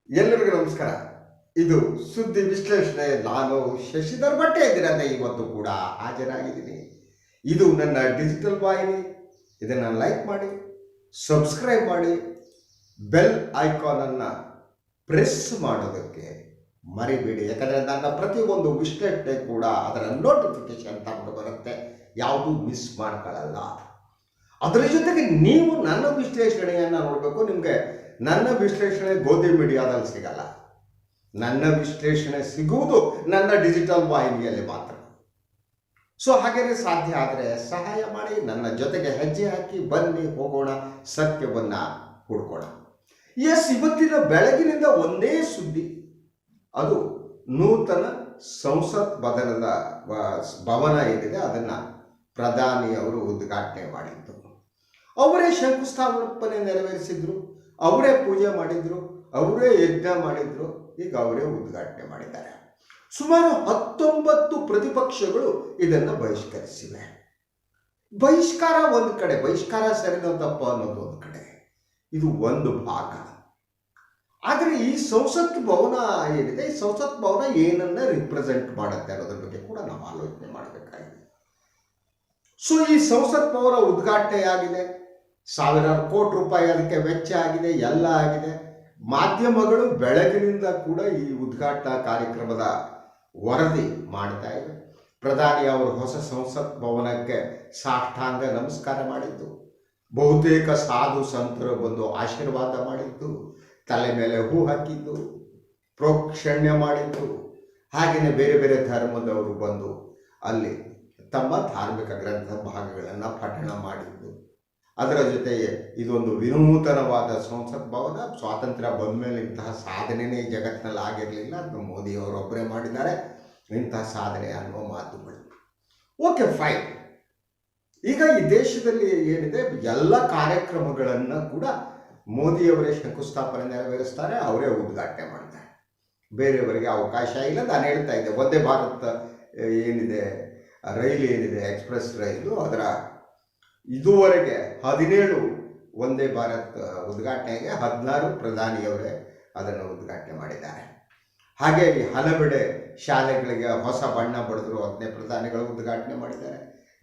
ಎಲ್ಲರಿಗೂ ನಮಸ್ಕಾರ. ಇದು ಸುದ್ದಿ ವಿಶ್ಲೇಷಣೆ. ನಾನು ಶಶಿಧರ್ ಭಟ್ಟೆ ಇದ್ದೀರದೆ ಇವತ್ತು ಕೂಡ ಹಾಜರಾಗಿದ್ದೀನಿ. ಇದು ನನ್ನ ಡಿಜಿಟಲ್ ವಾಹಿನಿ. ಇದನ್ನು ಲೈಕ್ ಮಾಡಿ, ಸಬ್ಸ್ಕ್ರೈಬ್ ಮಾಡಿ, ಬೆಲ್ ಐಕಾನನ್ನು ಪ್ರೆಸ್ ಮಾಡೋದಕ್ಕೆ ಮರಿಬೇಡಿ. ಯಾಕಂದರೆ ನನ್ನ ಪ್ರತಿಯೊಂದು ವಿಶ್ಲೇಷಣೆ ಕೂಡ ಅದರ ನೋಟಿಫಿಕೇಶನ್ ತಗೊಂಡು ಬರುತ್ತೆ, ಯಾವುದೂ ಮಿಸ್ ಮಾಡ್ಕೊಳ್ಳಲ್ಲ. ಅದರ ಜೊತೆಗೆ ನೀವು ನನ್ನ ವಿಶ್ಲೇಷಣೆಯನ್ನು ನೋಡಬೇಕು. ನಿಮಗೆ ನನ್ನ ವಿಶ್ಲೇಷಣೆ ಗೋಧಿ ಮೀಡಿಯಾದಲ್ಲಿ ಸಿಗಲ್ಲ. ನನ್ನ ವಿಶ್ಲೇಷಣೆ ಸಿಗುವುದು ನನ್ನ ಡಿಜಿಟಲ್ ವಾಹಿನಿಯಲ್ಲಿ ಮಾತ್ರ. ಸೊ ಹಾಗೇನೆ ಸಾಧ್ಯ ಆದರೆ ಸಹಾಯ ಮಾಡಿ, ನನ್ನ ಜೊತೆಗೆ ಹೆಜ್ಜೆ ಹಾಕಿ ಬನ್ನಿ, ಹೋಗೋಣ, ಸತ್ಯವನ್ನು ಹುಡ್ಕೋಣ. ಇವತ್ತಿನ ಬೆಳಗಿನಿಂದ ಒಂದೇ ಸುದ್ದಿ. ಅದು ನೂತನ ಸಂಸತ್ ಭವನ ಏನಿದೆ ಅದನ್ನು ಪ್ರಧಾನಿಯವರು ಉದ್ಘಾಟನೆ ಮಾಡಿದ್ದು. ಅವರೇ ಶಂಕುಸ್ಥಾಪನೆ ನೆರವೇರಿಸಿದ್ರು, ಅವರೇ ಪೂಜೆ ಮಾಡಿದ್ರು, ಅವರೇ ಯಜ್ಞ ಮಾಡಿದ್ರು. ಈಗ ಅವರೇ ಉದ್ಘಾಟನೆ ಮಾಡಿದ್ದಾರೆ. ಸುಮಾರು 19 ಪ್ರತಿಪಕ್ಷಗಳು ಇದನ್ನು ಬಹಿಷ್ಕರಿಸಿವೆ. ಬಹಿಷ್ಕಾರ ಒಂದು ಕಡೆ, ಬಹಿಷ್ಕಾರ ಸರಿನೋ ತಪ್ಪ ಅನ್ನೋದು ಒಂದು ಕಡೆ, ಇದು ಒಂದು ಭಾಗ. ಆದರೆ ಈ ಸಂಸತ್ ಭವನ ಏನಿದೆ, ಈ ಸಂಸತ್ ಭವನ ಏನನ್ನ ರಿಪ್ರೆಸೆಂಟ್ ಮಾಡುತ್ತೆ ಅನ್ನೋದ್ರ ಬಗ್ಗೆ ಕೂಡ ನಾವು ಆಲೋಚನೆ ಮಾಡಬೇಕಾಗಿದೆ. ಸೊ ಈ ಸಂಸತ್ ಭವನ ಉದ್ಘಾಟನೆ ಆಗಿದೆ, ಸಾವಿರಾರು ಕೋಟಿ ರೂಪಾಯಿ ಅದಕ್ಕೆ ವೆಚ್ಚ ಆಗಿದೆ, ಎಲ್ಲ ಆಗಿದೆ. ಮಾಧ್ಯಮಗಳು ಬೆಳಗಿನಿಂದ ಕೂಡ ಈ ಉದ್ಘಾಟನಾ ಕಾರ್ಯಕ್ರಮದ ವರದಿ ಮಾಡ್ತಾ ಇವೆ. ಪ್ರಧಾನಿ ಅವರು ಹೊಸ ಸಂಸತ್ ಭವನಕ್ಕೆ ಸಾಷ್ಟಾಂಗ ನಮಸ್ಕಾರ ಮಾಡಿದ್ದು, ಬಹುತೇಕ ಸಾಧು ಸಂತರು ಬಂದು ಆಶೀರ್ವಾದ ಮಾಡಿದ್ದು, ತಲೆ ಮೇಲೆ ಹೂ ಹಾಕಿದ್ದು, ಪ್ರೋಕ್ಷಣ್ಯ ಮಾಡಿದ್ದು. ಹಾಗೆಯೇ ಬೇರೆ ಬೇರೆ ಧರ್ಮದವರು ಬಂದು ಅಲ್ಲಿ ತಮ್ಮ ಧಾರ್ಮಿಕ ಗ್ರಂಥ ಭಾಗಗಳನ್ನು ಪಠಣ ಮಾಡಿದ್ದು. ಅದರ ಜೊತೆಗೆ ಇದೊಂದು ವಿನೂತನವಾದ ಸಂಸತ್ ಭವನ. ಸ್ವಾತಂತ್ರ್ಯ ಬಂದ ಮೇಲೆ ಇಂತಹ ಸಾಧನೆಯೇ ಜಗತ್ತಿನಲ್ಲಿ ಆಗಿರಲಿಲ್ಲ. ಅದು ಮೋದಿಯವರೊಬ್ಬರೇ ಮಾಡಿದ್ದಾರೆ ಇಂತಹ ಸಾಧನೆ ಅನ್ನುವ ಮಾತುಗಳು. Okay, fine. ಈಗ ಈ ದೇಶದಲ್ಲಿ ಏನಿದೆ ಎಲ್ಲ ಕಾರ್ಯಕ್ರಮಗಳನ್ನು ಕೂಡ ಮೋದಿಯವರೇ ಶಂಕುಸ್ಥಾಪನೆ ನೆರವೇರಿಸ್ತಾರೆ, ಅವರೇ ಉದ್ಘಾಟನೆ ಮಾಡ್ತಾರೆ. ಬೇರೆಯವರಿಗೆ ಅವಕಾಶ ಇಲ್ಲ. ನಾನು ಹೇಳ್ತಾ ಇದ್ದೆ, ವಂದೇ ಭಾರತ್ ಏನಿದೆ, ರೈಲು ಏನಿದೆ, ಎಕ್ಸ್ಪ್ರೆಸ್ ರೈಲು, ಅದರ ಇದುವರೆಗೆ 17 ವಂದೇ ಭಾರತ್ ಉದ್ಘಾಟನೆಗೆ 16 ಪ್ರಧಾನಿಯವರೇ ಅದನ್ನು ಉದ್ಘಾಟನೆ ಮಾಡಿದ್ದಾರೆ. ಹಾಗೆ ಹಲವೆಡೆ ಶಾಲೆಗಳಿಗೆ ಹೊಸ ಬಣ್ಣ ಬಳಿದ್ರು 10ನೇ ಪ್ರಧಾನಿಗಳು ಉದ್ಘಾಟನೆ ಮಾಡಿದ್ದಾರೆ.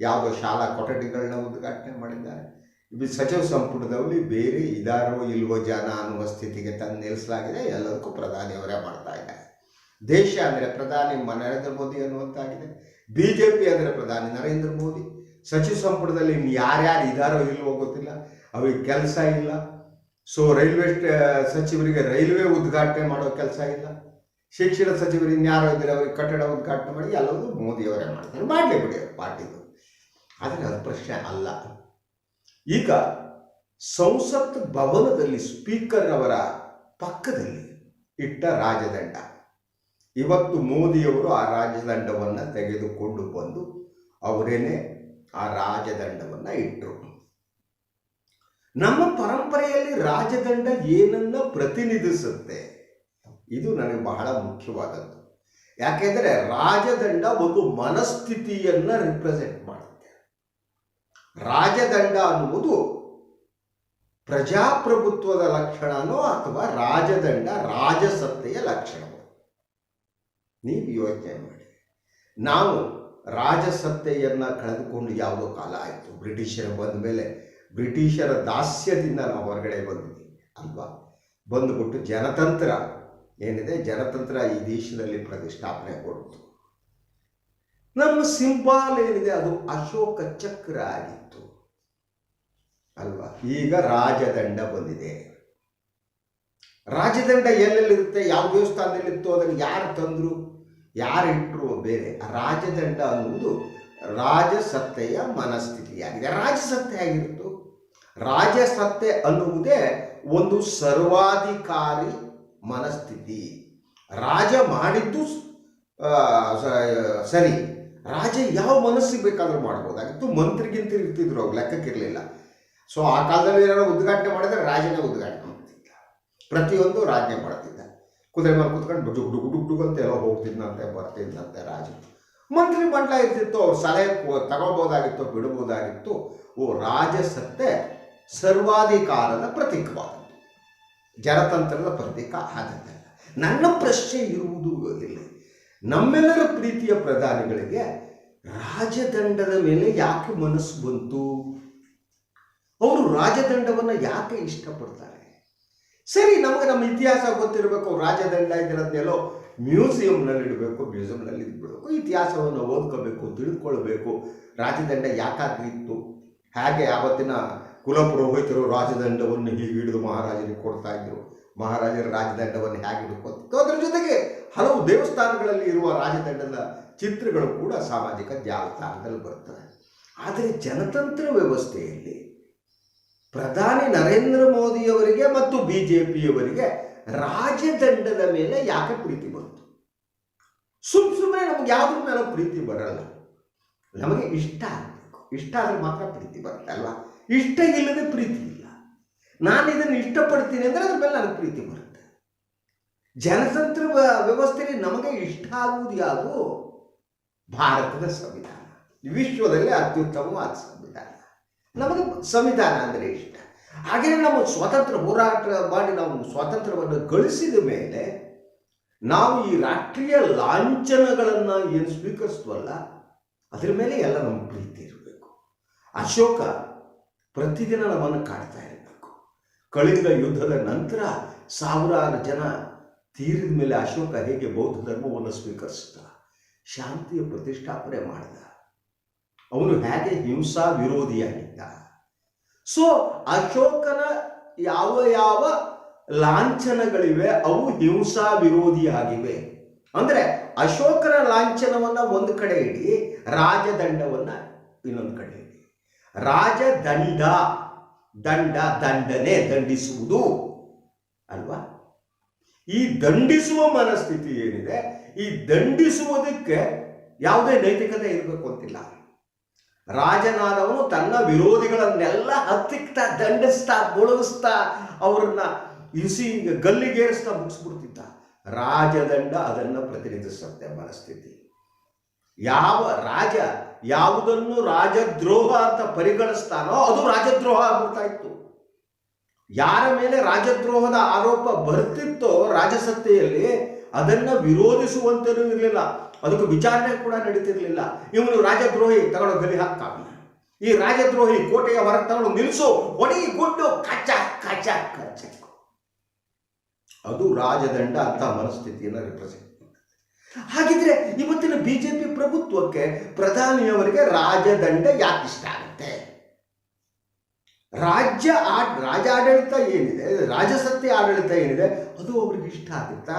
ಯಾವುದೋ ಶಾಲಾ ಕೊಠಡಿಗಳನ್ನ ಉದ್ಘಾಟನೆ ಮಾಡಿದ್ದಾರೆ. ಇದು ಸಚಿವ ಸಂಪುಟದಲ್ಲಿ ಬೇರೆ ಇದಾರೋ ಇಲ್ವೋ ಜನ ಅನ್ನುವ ಸ್ಥಿತಿಗೆ ತಂದು ನಿಲ್ಲಿಸಲಾಗಿದೆ. ಎಲ್ಲದಕ್ಕೂ ಪ್ರಧಾನಿಯವರೇ ಮಾಡ್ತಾ ಇದ್ದಾರೆ. ದೇಶ ಅಂದರೆ ಪ್ರಧಾನಿ ನರೇಂದ್ರ ಮೋದಿ ಅನ್ನುವಂತಾಗಿದೆ. BJP ಅಂದರೆ ಪ್ರಧಾನಿ ನರೇಂದ್ರ ಮೋದಿ. ಸಚಿವ ಸಂಪುಟದಲ್ಲಿ ಯಾರ್ಯಾರು ಇದಾರೋ ಇಲ್ವೋ ಗೊತ್ತಿಲ್ಲ, ಅವ್ರಿಗೆ ಕೆಲಸ ಇಲ್ಲ. ಸೊ ರೈಲ್ವೆ ಸಚಿವರಿಗೆ ರೈಲ್ವೆ ಉದ್ಘಾಟನೆ ಮಾಡೋ ಕೆಲಸ ಇಲ್ಲ. ಶಿಕ್ಷಣ ಸಚಿವರು ಇನ್ಯಾರೋ ಇದ್ದಾರೆ, ಅವರಿಗೆ ಕಟ್ಟಡ ಉದ್ಘಾಟನೆ ಮಾಡಿ ಎಲ್ಲವೂ ಮೋದಿಯವರೇ ಮಾಡ್ತಾರೆ. ಮಾಡಲಿ ಬಿಡಿ ಪಾರ್ಟಿದು, ಆದರೆ ಅದು ಪ್ರಶ್ನೆ ಅಲ್ಲ. ಈಗ ಸಂಸತ್ ಭವನದಲ್ಲಿ ಸ್ಪೀಕರ್ ಅವರ ಪಕ್ಕದಲ್ಲಿ ಇಟ್ಟ ರಾಜದಂಡ, ಇವತ್ತು ಮೋದಿಯವರು ಆ ರಾಜದಂಡವನ್ನು ತೆಗೆದುಕೊಂಡು ಬಂದು ಅವರೇನೆ ಆ ರಾಜದಂಡವನ್ನು ಇಟ್ಟರು. ನಮ್ಮ ಪರಂಪರೆಯಲ್ಲಿ ರಾಜದಂಡ ಏನನ್ನ ಪ್ರತಿನಿಧಿಸುತ್ತೆ, ಇದು ನನಗೆ ಬಹಳ ಮುಖ್ಯವಾದದ್ದು. ಯಾಕೆಂದರೆ ರಾಜದಂಡ ಒಂದು ಮನಸ್ಥಿತಿಯನ್ನ ರಿಪ್ರೆಸೆಂಟ್ ಮಾಡುತ್ತೆ. ರಾಜದಂಡ ಅನ್ನುವುದು ಪ್ರಜಾಪ್ರಭುತ್ವದ ಲಕ್ಷಣನೋ ಅಥವಾ ರಾಜದಂಡ ರಾಜಸತ್ತೆಯ ಲಕ್ಷಣವೋ, ನೀವು ಯೋಚನೆ ಮಾಡಿ. ನಾವು ರಾಜಸತ್ತೆಯನ್ನು ಕಳೆದುಕೊಂಡು ಯಾವುದೋ ಕಾಲ ಆಯಿತು. ಬ್ರಿಟಿಷರು ಬಂದ ಮೇಲೆ ಬ್ರಿಟಿಷರ ದಾಸ್ಯದಿಂದ ನಾವು ಹೊರಗಡೆ ಬಂದಿದ್ದೀವಿ ಅಲ್ವಾ. ಬಂದುಬಿಟ್ಟು ಜನತಂತ್ರ ಏನಿದೆ, ಜನತಂತ್ರ ಈ ದೇಶದಲ್ಲಿ ಪ್ರತಿಷ್ಠಾಪನೆ ಕೊಡ್ತು. ನಮ್ಮ ಸಿಂಬಾಲ್ ಏನಿದೆ ಅದು ಅಶೋಕ ಚಕ್ರ ಆಗಿತ್ತು ಅಲ್ವಾ. ಈಗ ರಾಜದಂಡ ಬಂದಿದೆ. ರಾಜದಂಡ ಎಲ್ಲೆಲ್ಲಿರುತ್ತೆ, ಯಾವ ದೇವಸ್ಥಾನದಲ್ಲಿತ್ತು, ಅದನ್ನು ಯಾರು ತಂದರು, ಯಾರು ಇಟ್ಟರು ಬೇರೆ. ರಾಜದಂಡ ಅನ್ನುವುದು ರಾಜಸತ್ತೆಯ ಮನಸ್ಥಿತಿಯಾಗಿದೆ. ರಾಜಸತ್ತೆ ಆಗಿರುತ್ತು. ರಾಜಸತ್ತೆ ಅನ್ನುವುದೇ ಒಂದು ಸರ್ವಾಧಿಕಾರಿ ಮನಸ್ಥಿತಿ. ರಾಜ ಮಾಡಿದ್ದು ಸರಿ, ರಾಜ ಯಾವ ಮನಸ್ಸಿಗೆ ಬೇಕಾದರೂ ಮಾಡ್ಬೋದಾಗಿತ್ತು. ಮಂತ್ರಿಗಿಂತ ಇರ್ತಿದ್ರು, ಅವ್ರು ಲೆಕ್ಕಕ್ಕಿರಲಿಲ್ಲ. ಸೊ ಆ ಕಾಲದಲ್ಲಿ ಏನಾದ್ರು ಉದ್ಘಾಟನೆ ಮಾಡಿದ್ರೆ ರಾಜನೇ ಉದ್ಘಾಟನೆ ಮಾಡ್ತಿದ್ದ, ಪ್ರತಿಯೊಂದು ರಾಜನೇ ಮಾಡ್ತಿದ್ದ. ಕುದುರೆ ಮೇಲೆ ಕುತ್ಕೊಂಡು ಡುಗ್ ಡುಗ್ ಡುಗ್ ಅಂತ ಎಲ್ಲ ಹೋಗ್ತಿದ್ನಂತೆ, ಬರ್ತಿದ್ದಂತೆ ರಾಜ. ಮಂತ್ರಿ ಮಂಡಲ ಇರ್ತಿತ್ತು, ಅವ್ರು ಸಲಹೆ ತಗೋಬೋದಾಗಿತ್ತು, ಬಿಡಬಹುದಾಗಿತ್ತು. ರಾಜಸತ್ತೆ ಸರ್ವಾಧಿಕಾರದ ಪ್ರತೀಕವಾದದ್ದು. ಜನತಂತ್ರದ ಪ್ರತೀಕ ಆದದ್ದಲ್ಲ. ನನ್ನ ಪ್ರಶ್ನೆ ಇರುವುದು ಇಲ್ಲಿ, ನಮ್ಮೆಲ್ಲರ ಪ್ರೀತಿಯ ಪ್ರಧಾನಿಗಳಿಗೆ ರಾಜದಂಡದ ಮೇಲೆ ಯಾಕೆ ಮನಸ್ಸು ಬಂತು? ಅವರು ರಾಜದಂಡವನ್ನು ಯಾಕೆ ಇಷ್ಟಪಡ್ತಾರೆ? ಸರಿ, ನಮಗೆ ನಮ್ಮ ಇತಿಹಾಸ ಗೊತ್ತಿರಬೇಕು. ರಾಜದಂಡ ಇದ್ದಿರೋದನ್ನೆಲ್ಲೋ ಮ್ಯೂಸಿಯಂನಲ್ಲಿ ಇಡಬೇಕು, ಮ್ಯೂಸಿಯಂನಲ್ಲಿ ಇದ್ಬಿಡಬೇಕು. ಇತಿಹಾಸವನ್ನು ಓದ್ಕೋಬೇಕು, ತಿಳ್ಕೊಳ್ಬೇಕು. ರಾಜದಂಡ ಯಾಕಾಗಿತ್ತು, ಹಾಗೆ ಆವತ್ತಿನ ಕುಲಪುರೋಹಿತರು ರಾಜದಂಡವನ್ನು ಹೀಗೆ ಹಿಡಿದು ಮಹಾರಾಜರಿಗೆ ಕೊಡ್ತಾ ಇದ್ರು, ಮಹಾರಾಜರ ರಾಜದಂಡವನ್ನು ಹೇಗೆ ಹಿಡ್ಕೊತಿತ್ತು. ಅದರ ಜೊತೆಗೆ ಹಲವು ದೇವಸ್ಥಾನಗಳಲ್ಲಿ ಇರುವ ರಾಜದಂಡದ ಚಿತ್ರಗಳು ಕೂಡ ಸಾಮಾಜಿಕ ಜಾಲತಾಣದಲ್ಲಿ ಬರ್ತವೆ. ಆದರೆ ಜನತಂತ್ರ ವ್ಯವಸ್ಥೆಯಲ್ಲಿ ಪ್ರಧಾನಿ ನರೇಂದ್ರ ಮೋದಿಯವರಿಗೆ ಮತ್ತು BJPಯವರಿಗೆ ರಾಜದಂಡದ ಮೇಲೆ ಯಾಕೆ ಪ್ರೀತಿ ಬಂತು? ಸುಮ್ಮನೆ ನಮ್ಗೆ ಯಾವುದ್ರ ಮೇಲೆ ಪ್ರೀತಿ ಬರಲ್ಲ. ನಮಗೆ ಇಷ್ಟ ಆಗಬೇಕು, ಇಷ್ಟ ಆದರೆ ಮಾತ್ರ ಪ್ರೀತಿ ಬರುತ್ತೆ ಅಲ್ವಾ? ಇಷ್ಟ ಇಲ್ಲದೆ ಪ್ರೀತಿ ಇಲ್ಲ. ನಾನು ಇದನ್ನು ಇಷ್ಟಪಡ್ತೀನಿ ಅಂದರೆ ಅದ್ರ ಮೇಲೆ ನನಗೆ ಪ್ರೀತಿ ಬರುತ್ತೆ. ಜನತಂತ್ರ ವ್ಯವಸ್ಥೆಯಲ್ಲಿ ನಮಗೆ ಇಷ್ಟ ಆಗುವುದು ಯಾವುದು? ಭಾರತದ ಸಂವಿಧಾನ, ವಿಶ್ವದಲ್ಲೇ ಅತ್ಯುತ್ತಮವಾದ ಸಂವಿಧಾನ. ನಮಗೆ ಸಂವಿಧಾನ ಅಂದರೆ ಇಷ್ಟ. ಹಾಗೆಯೇ ನಾವು ಸ್ವಾತಂತ್ರ್ಯ ಹೋರಾಟ ಮಾಡಿ ನಾವು ಸ್ವಾತಂತ್ರ್ಯವನ್ನು ಗಳಿಸಿದ ಮೇಲೆ ನಾವು ಈ ರಾಷ್ಟ್ರೀಯ ಲಾಂಛನಗಳನ್ನು ಏನು ಸ್ವೀಕರಿಸ್ತೀವಲ್ಲ, ಅದರ ಮೇಲೆ ಎಲ್ಲ ನಮ್ಮ ಪ್ರೀತಿ ಇರಬೇಕು. ಅಶೋಕ ಪ್ರತಿದಿನ ನಮ್ಮನ್ನು ಕಾಡ್ತಾ ಇರಬೇಕು. ಕಳಿಂಗ ಯುದ್ಧದ ನಂತರ ಸಾವಿರಾರು ಜನ ತೀರಿದ ಮೇಲೆ ಅಶೋಕ ಹೇಗೆ ಬೌದ್ಧ ಧರ್ಮವನ್ನು ಸ್ವೀಕರಿಸಿದ, ಶಾಂತಿಯ ಪ್ರತಿಷ್ಠಾಪನೆ ಮಾಡಿದ, ಅವನು ಹೇಗೆ ಹಿಂಸಾ ವಿರೋಧಿಯಾಗಿದ್ದ. ಸೊ ಅಶೋಕನ ಯಾವ ಯಾವ ಲಾಂಛನಗಳಿವೆ ಅವು ಹಿಂಸಾ ವಿರೋಧಿಯಾಗಿವೆ. ಅಂದರೆ ಅಶೋಕನ ಲಾಂಛನವನ್ನು ಒಂದು ಕಡೆ ಇಡಿ, ರಾಜದಂಡವನ್ನ ಇನ್ನೊಂದು ಕಡೆ ಇಡಿ. ರಾಜದಂಡ, ದಂಡ ದಂಡನೆ, ದಂಡಿಸುವುದು ಅಲ್ವಾ? ಈ ದಂಡಿಸುವ ಮನಸ್ಥಿತಿ ಏನಿದೆ, ಈ ದಂಡಿಸುವುದಕ್ಕೆ ಯಾವುದೇ ನೈತಿಕತೆ ಇರಬೇಕು ಅಂತಿಲ್ಲ. ರಾಜನಾದವನು ತನ್ನ ವಿರೋಧಿಗಳನ್ನೆಲ್ಲ ಹತ್ತಿಕ್ತಾ, ದಂಡಿಸ್ತಾ, ಮುಳುಗಿಸ್ತಾ, ಅವರನ್ನ ಇಸಿ ಗಲ್ಲಿಗೇರಿಸ್ತಾ ಮುಗಿಸ್ಬಿಡ್ತಿದ್ದ. ರಾಜದಂಡ ಅದನ್ನು ಪ್ರತಿನಿಧಿಸುತ್ತೆ ಮನಸ್ಥಿತಿ. ಯಾವ ರಾಜ ಯಾವುದನ್ನು ರಾಜದ್ರೋಹ ಅಂತ ಪರಿಗಣಿಸ್ತಾನೋ ಅದು ರಾಜದ್ರೋಹ ಆಗ್ಬಿಡ್ತಾ ಇತ್ತು. ಯಾರ ಮೇಲೆ ರಾಜದ್ರೋಹದ ಆರೋಪ ಬರ್ತಿತ್ತೋ ರಾಜಸತ್ತೆಯಲ್ಲಿ ಅದನ್ನ ವಿರೋಧಿಸುವಂತನೂ ಇರಲಿಲ್ಲ, ಅದಕ್ಕೆ ವಿಚಾರಣೆ ಕೂಡ ನಡೀತಿರ್ಲಿಲ್ಲ. ಇವನು ರಾಜದ್ರೋಹಿ, ತಗೊಂಡು ಗಲಿ ಹಾಕ್ತಾನೆ. ಈ ರಾಜದ್ರೋಹಿ ಕೋಟೆಯ ಹೊರಗೆ ತಗೊಂಡು ನಿಲ್ಲಿಸು, ಹೊಡಿ, ಗುಡ್ಡು, ಕಚ್ಚ ಕಚ್ಚ ಕಚ್ಚ. ಅದು ರಾಜದಂಡ ಅಂತ ಮನಸ್ಥಿತಿಯನ್ನು ರಿಪ್ರೆಸೆಂಟ್ ಮಾಡುತ್ತೆ. ಹಾಗಿದ್ರೆ ಇವತ್ತಿನ BJP ಪ್ರಭುತ್ವಕ್ಕೆ ಪ್ರಧಾನಿಯವರಿಗೆ ರಾಜದಂಡ ಯಾಕೆ ಇಷ್ಟ ಆಗುತ್ತೆ? ರಾಜಾಡಳಿತ ಏನಿದೆ, ರಾಜಸತ್ತೆ ಆಡಳಿತ ಏನಿದೆ, ಅದು ಅವ್ರಿಗೆ ಇಷ್ಟ ಆಗುತ್ತಾ?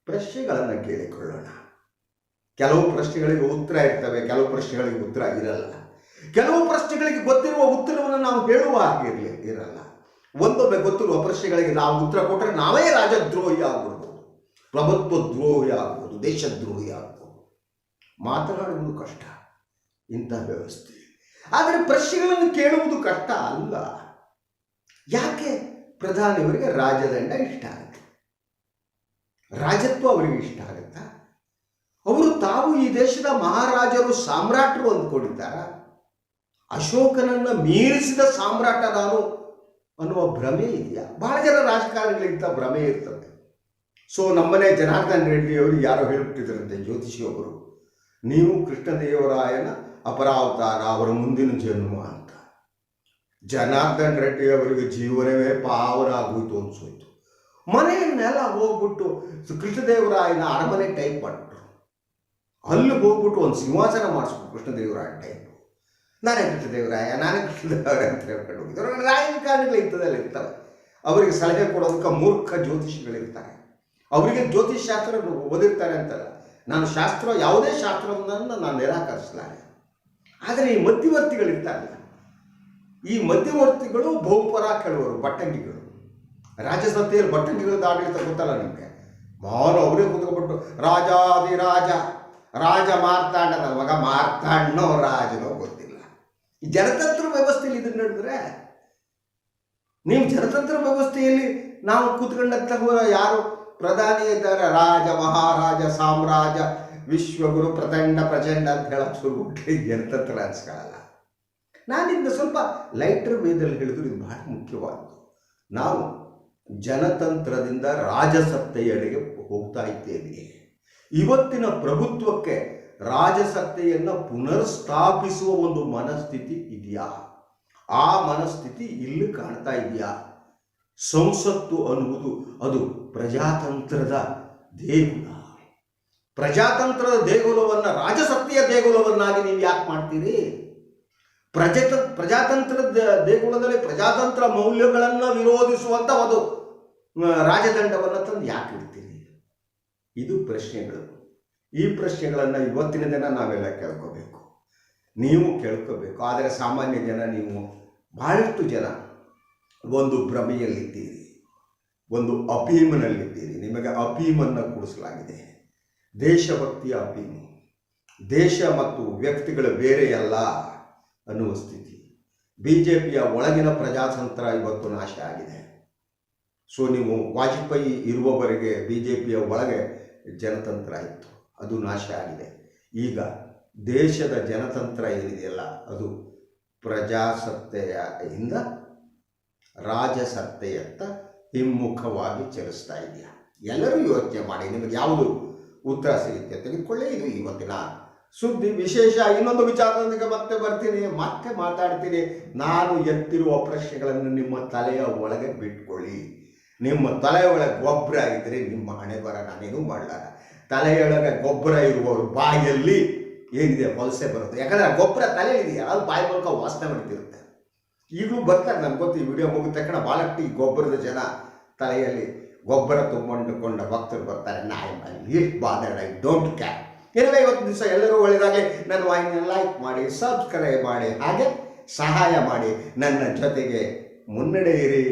ಪ್ರಶ್ನೆಗಳನ್ನು ಕೇಳಿಕೊಳ್ಳೋಣ. ಕೆಲವು ಪ್ರಶ್ನೆಗಳಿಗೆ ಉತ್ತರ ಇರ್ತವೆ, ಕೆಲವು ಪ್ರಶ್ನೆಗಳಿಗೆ ಉತ್ತರ ಇರಲ್ಲ. ಕೆಲವು ಪ್ರಶ್ನೆಗಳಿಗೆ ಗೊತ್ತಿರುವ ಉತ್ತರವನ್ನು ನಾವು ಹೇಳುವ ಹಾಗೆ ಇರಲ್ಲ. ಒಂದೊಮ್ಮೆ ಗೊತ್ತಿರುವ ಪ್ರಶ್ನೆಗಳಿಗೆ ನಾವು ಉತ್ತರ ಕೊಟ್ಟರೆ ನಾವೇ ರಾಜದ್ರೋಹಿ ಆಗ್ಬೋದು, ಪ್ರಭುತ್ವ ದ್ರೋಹಿ ಆಗ್ಬೋದು, ದೇಶದ್ರೋಹಿ ಆಗ್ಬೋದು. ಮಾತನಾಡುವುದು ಕಷ್ಟ ಇಂಥ ವ್ಯವಸ್ಥೆ. ಆದರೆ ಪ್ರಶ್ನೆಗಳನ್ನು ಕೇಳುವುದು ಕಷ್ಟ ಅಲ್ಲ. ಯಾಕೆ ಪ್ರಧಾನಿಯವರಿಗೆ ರಾಜದಂಡ ಇಷ್ಟ ಆಗುತ್ತೆ? ರಾಜತ್ವ ಅವರಿಗೆ ಇಷ್ಟ ಆಗುತ್ತಾ? ಅವರು ತಾವು ಈ ದೇಶದ ಮಹಾರಾಜರು, ಸಾಮ್ರಾಟರು ಅಂದ್ಕೊಂಡಿದ್ದಾರ? ಅಶೋಕನನ್ನ ಮೀರಿಸಿದ ಸಾಮ್ರಾಟ ನಾನು ಅನ್ನುವ ಭ್ರಮೆ ಇದೆಯಾ? ಬಹಳ ಜನ ರಾಜಕಾರಣಿಗಳಿಂದ ಭ್ರಮೆ ಇರ್ತದೆ. ಸೊ ನಮ್ಮನೆ ಜನಾರ್ದನ್ ರೆಡ್ಡಿ ಅವರು ಯಾರೋ ಹೇಳ್ಬಿಟ್ಟಿದ್ರಂತೆ, ಜ್ಯೋತಿಷಿಯೊಬ್ಬರು, ನೀವು ಕೃಷ್ಣದೇವರಾಯನ ಅಪರಾವತಾರ, ಅವರ ಮುಂದಿನ ಜನ್ಮ ಅಂತ. ಜನಾರ್ದನ್ ರೆಡ್ಡಿ ಅವರಿಗೆ ಜೀವನವೇ ಪಾವನ ಆಗೋಯ್ತು ಅನ್ಸೋಯ್ತು. ಮನೆಯನ್ನೆಲ್ಲ ಹೋಗ್ಬಿಟ್ಟು ಕೃಷ್ಣದೇವರಾಯನ ಅರಮನೆ ಟೈಪ್ ಮಾಡಿಬಿಟ್ರು. ಅಲ್ಲಿ ಹೋಗ್ಬಿಟ್ಟು ಒಂದು ಸಿಂಹಾಸನ ಮಾಡಿಸ್ಬಿಟ್ಟು ಕೃಷ್ಣದೇವರಾಯ ಟೈಪ್, ನಾನೇ ಕೃಷ್ಣದೇವರಾಯ, ನಾನೇ ಕೃಷ್ಣದೇವರಾಯ ಅಂತ ಹೇಳ್ಕೊಂಡು ಹೋಗಿದ್ರು. ರಾಜಕಾರಣಿಗಳು ಇಂಥದ್ದೆಲ್ಲ ಇರ್ತವೆ. ಅವರಿಗೆ ಸಲಹೆ ಕೊಡೋದಕ್ಕೆ ಮೂರ್ಖ ಜ್ಯೋತಿಷಿಗಳಿರ್ತಾರೆ. ಅವರಿಗೆ ಜ್ಯೋತಿಷ್ ಶಾಸ್ತ್ರ ಓದಿರ್ತಾರೆ ಅಂತಲ್ಲ, ನಾನು ಶಾಸ್ತ್ರ, ಯಾವುದೇ ಶಾಸ್ತ್ರವನ್ನು ನಾನು ನಿರಾಕರಿಸಲಾರೆ. ಆದರೆ ಈ ಮಧ್ಯವರ್ತಿಗಳಿರ್ತಾರಲ್ಲ, ಈ ಮಧ್ಯವರ್ತಿಗಳು ಬಹುಪರ ಕೆಲವರು ಬಟ್ಟಂಗಿಗಳು. ರಾಜಸತ್ತೆಯಲ್ಲಿ ಬಟ್ಟಂಗಿಗಳದ್ದು ಆಡಳಿತ ಗೊತ್ತಲ್ಲ ನಿಮಗೆ. ಮಾನು ಅವರೇ ಕೂತ್ಕೊಬಿಟ್ಟು ರಾಜಾದಿರಾಜ, ರಾಜ ಮಾರ್ತಾಂಡನ ಮಗ, ಮಾರ್ತಾಂಡನೋ ರಾಜನೋ ಗೊತ್ತಿಲ್ಲ. ಈ ಜನತಂತ್ರ ವ್ಯವಸ್ಥೆಯಲ್ಲಿ ಇದನ್ನು ನಡೆದ್ರೆ, ನೀವು ಜನತಂತ್ರ ವ್ಯವಸ್ಥೆಯಲ್ಲಿ ನಾವು ಕೂತ್ಕೊಂಡಂತ ಯಾರು ಪ್ರಧಾನಿ ಇದ್ದಾರೆ, ರಾಜ, ಮಹಾರಾಜ, ಸಾಮ್ರಾಜ, ವಿಶ್ವಗುರು, ಪ್ರಚಂಡ ಪ್ರಚಂಡ ಅಂತ ಹೇಳಕ್ ಶುರು ಬಿಟ್ಟರೆ ಜನತಂತ್ರ ಅನ್ಸ್ಕೊಳ್ಳಲ್ಲ. ನಾನಿಂದ ಸ್ವಲ್ಪ ಲೈಟರ್ ವೇದಲ್ಲಿ ಹೇಳಿದ್ರು ಇದು ಬಹಳ ಮುಖ್ಯವಾದ್ದು. ನಾವು ಜನತಂತ್ರದಿಂದ ರಾಜಸತ್ತೆಯೆಡೆಗೆ ಹೋಗ್ತಾ ಇದ್ದೇವೆ. ಇವತ್ತಿನ ಪ್ರಭುತ್ವಕ್ಕೆ ರಾಜಸತ್ತೆಯನ್ನು ಪುನರ್ಸ್ಥಾಪಿಸುವ ಒಂದು ಮನಸ್ಥಿತಿ ಇದೆಯಾ? ಆ ಮನಸ್ಥಿತಿ ಇಲ್ಲಿ ಕಾಣ್ತಾ ಇದೆಯಾ? ಸಂಸತ್ತು ಅನ್ನುವುದು ಅದು ಪ್ರಜಾತಂತ್ರದ ದೇಗುಲ. ಪ್ರಜಾತಂತ್ರದ ದೇಗುಲವನ್ನು ರಾಜಸತ್ತೆಯ ದೇಗುಲವನ್ನಾಗಿ ನೀವು ಯಾಕೆ ಮಾಡ್ತೀರಿ? ಪ್ರಜಾತಂತ್ರದ ದೇಗುಲದಲ್ಲಿ ಪ್ರಜಾತಂತ್ರ ಮೌಲ್ಯಗಳನ್ನು ವಿರೋಧಿಸುವಂಥ ಒಂದು ರಾಜದಂಡವನ್ನು ತಂದು ಯಾಕೆ ಇಡ್ತೀರಿ? ಇದು ಪ್ರಶ್ನೆಗಳು. ಈ ಪ್ರಶ್ನೆಗಳನ್ನು ಇವತ್ತಿನ ದಿನ ನಾವೆಲ್ಲ ಕೇಳ್ಕೋಬೇಕು, ನೀವು ಕೇಳ್ಕೋಬೇಕು. ಆದರೆ ಸಾಮಾನ್ಯ ಜನ, ನೀವು ಬಹಳಷ್ಟು ಜನ ಒಂದು ಭ್ರಮೆಯಲ್ಲಿದ್ದೀರಿ, ಒಂದು ಅಫೀಮಿನಲ್ಲಿದ್ದೀರಿ. ನಿಮಗೆ ಅಫೀಮನ್ನು ಕುಡಿಸಲಾಗಿದೆ, ದೇಶಭಕ್ತಿಯ ಅಫೀಮು. ದೇಶ ಮತ್ತು ವ್ಯಕ್ತಿಗಳು ಬೇರೆಯಲ್ಲ ಅನ್ನುವ ಸ್ಥಿತಿ. BJPಯ ಒಳಗಿನ ಪ್ರಜಾತಂತ್ರ ಇವತ್ತು ನಾಶ ಆಗಿದೆ. ಸೊ ನೀವು ವಾಜಪೇಯಿ ಇರುವವರೆಗೆ BJPಯ ಒಳಗೆ ಜನತಂತ್ರ ಇತ್ತು, ಅದು ನಾಶ ಆಗಿದೆ. ಈಗ ದೇಶದ ಜನತಂತ್ರ ಏನಿದೆಯಲ್ಲ ಅದು ಪ್ರಜಾಸತ್ತೆಯಿಂದ ರಾಜಸತ್ತೆಯತ್ತ ಹಿಮ್ಮುಖವಾಗಿ ಚಲಿಸ್ತಾ ಇದೆಯಾ? ಎಲ್ಲರೂ ಯೋಚನೆ ಮಾಡಿ, ನಿಮಗೆ ಯಾವುದು ಉತ್ತರ ಸಿಗುತ್ತೆ ತೆಗೆದುಕೊಳ್ಳಿ. ಇದು ಇವತ್ತಿನ ಸುದ್ದಿ ವಿಶೇಷ. ಇನ್ನೊಂದು ವಿಚಾರದೊಂದಿಗೆ ಮತ್ತೆ ಬರ್ತೀನಿ, ಮತ್ತೆ ಮಾತಾಡ್ತೀನಿ. ನಾನು ಎತ್ತಿರುವ ಪ್ರಶ್ನೆಗಳನ್ನು ನಿಮ್ಮ ತಲೆಯ ಒಳಗೆ ಬಿಟ್ಕೊಳ್ಳಿ. ನಿಮ್ಮ ತಲೆಯೊಳಗೆ ಗೊಬ್ಬರ ಇದ್ದರೆ ನಿಮ್ಮ ಹಣೆ ಬರ ನಾನೇನು ಮಾಡಲಾರ. ತಲೆಯೊಳಗೆ ಗೊಬ್ಬರ ಇರುವವರು ಬಾಯಲ್ಲಿ ಏನಿದೆ ವಲಸೆ ಬರುತ್ತೆ. ಯಾಕಂದರೆ ಆ ಗೊಬ್ಬರ ತಲೆಯಲ್ಲಿದೆಯಾ, ಅದು ಬಾಯಿ ಮೂಲಕ ವಾಸನೆ ಮಾಡ್ತಿರುತ್ತೆ. ಈಗಲೂ ಬರ್ತಾರೆ, ನನಗೆ ಗೊತ್ತು. ಈ ವಿಡಿಯೋ ಮುಗಿದ ತಕ್ಷಣ ಭಾಳಷ್ಟು ಈ ಗೊಬ್ಬರದ ಜನ ತಲೆಯಲ್ಲಿ ಗೊಬ್ಬರ ತುಂಬಿಕೊಂಡ ಭಕ್ತರು ಬರ್ತಾರೆ. ಎಷ್ಟು ಬಾದರ್ಡ್, ಐ ಡೋಂಟ್ ಕೇರ್. ಏನಿವೆ, ಇವತ್ತು ದಿವಸ ಎಲ್ಲರೂ ಒಳ್ಳೆಯದಾಗಲಿ. ನನ್ನ ವಾಹಿನಿಯನ್ನು ಲೈಕ್ ಮಾಡಿ, ಸಬ್ಸ್ಕ್ರೈಬ್ ಮಾಡಿ, ಹಾಗೆ ಸಹಾಯ ಮಾಡಿ. ನನ್ನ ಜೊತೆಗೆ ಮುನ್ನಡೆಯಿರಿ.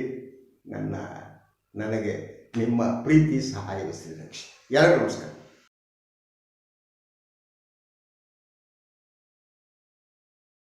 ನನಗೆ ನಿಮ್ಮ ಪ್ರೀತಿ ಸಹಾಯವಿಸಿ ರಕ್ಷೆ. ಎಲ್ಲರಿಗೂ ನಮಸ್ಕಾರ.